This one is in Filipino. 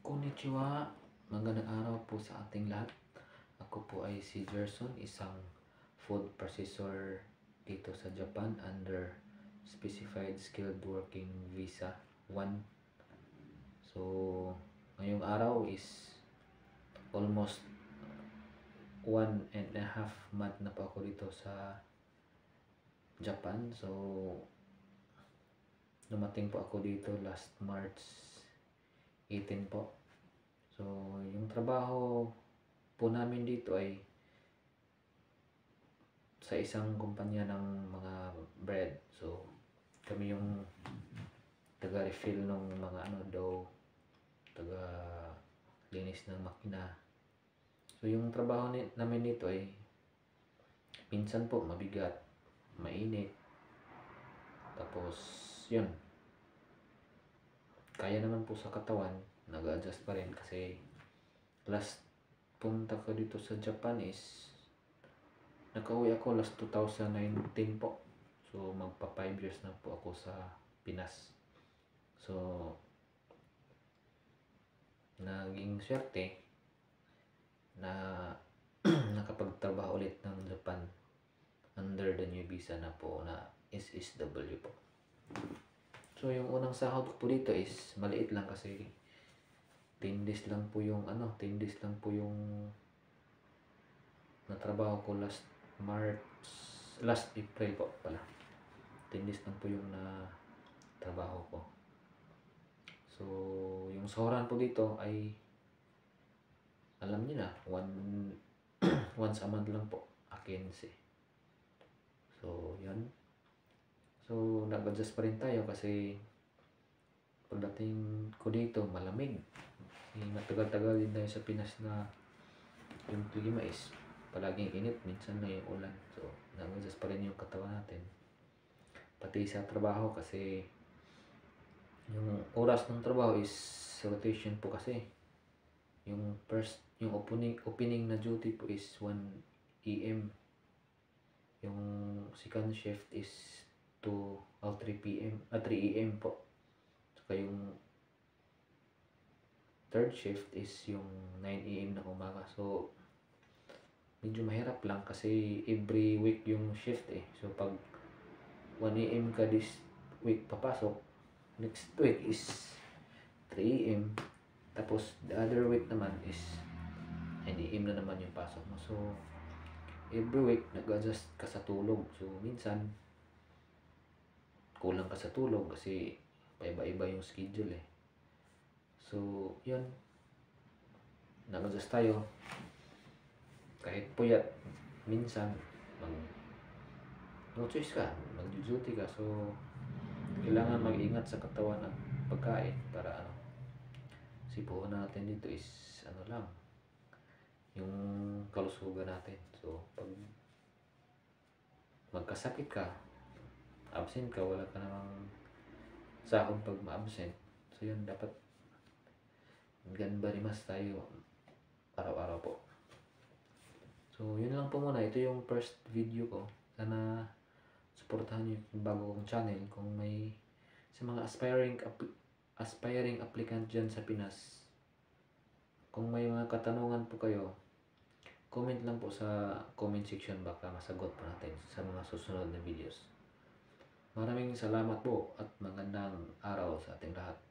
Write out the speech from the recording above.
Konnichiwa, magandang araw po sa ating lahat. Ako po ay si Gerson, isang food processor dito sa Japan under Specified Skilled Working Visa 1. So, ngayong araw is almost 1.5 month na po ako dito sa Japan. So, dumating po ako dito last March 18 po. So, yung trabaho po namin dito ay sa isang kumpanya ng mga bread. So, kami yung taga-refill ng mga dough, taga-linis ng makina. So, yung trabaho namin dito ay minsan po mabigat, mainit. Tapos, yun. Kaya naman po sa katawan, nag-adjust pa rin kasi last punta ko dito sa Japan is nakauwi ako last 2019 po. So magpa 5 years na po ako sa Pinas. So naging swerte na nakapagtrabaho ulit ng Japan under the new visa na po na SSW po. So yung unang sahod ko po dito is maliit lang kasi 10 days lang po yung natrabaho ko last April po pala. 10 days lang po yung natrabaho ko. So yung sahuran po dito ay alam niyo na, once a month lang po, 15. So yun. So, nag-adjust pa rin tayo kasi pagdating ko dito, malamig. Matagal-tagal din tayo sa Pinas na yung klima is palaging init, minsan na yung ulan. So, nag-adjust pa rin yung katawan natin. Pati sa trabaho kasi yung oras ng trabaho is rotation po kasi. Yung opening na duty po is 1 AM. Yung second shift is 3 AM po. Saka yung third shift is yung 9 AM na umaga. So, medyo mahirap lang kasi every week yung shift eh. So, pag 1 AM ka this week papasok, next week is 3 AM. Tapos, the other week naman is 9 AM na naman yung pasok mo. So, every week nag-adjust ka sa tulog. So, minsan kulang ka sa tulog kasi paiba-iba yung schedule eh. So, yun. Nag-adjust tayo. Kahit puyat, minsan, no choice ka, mag-duty ka. So, kailangan mag-ingat sa katawan at pagkain para sipuhan natin dito is lang, yung kalusugan natin. So, pag magkasakit ka, absent ka, wala ka namang sahod pag ma-absent. So yun, dapat ganbarimas tayo araw-araw po. So yun lang po muna. Ito yung first video ko. Sana supportahan niyo yung bago kong channel. Kung may sa mga aspiring applicant dyan sa Pinas, kung may mga katanungan po kayo, comment lang po sa comment section, baka masagot po natin sa mga susunod na videos. Maraming salamat po at magandang araw sa ating lahat.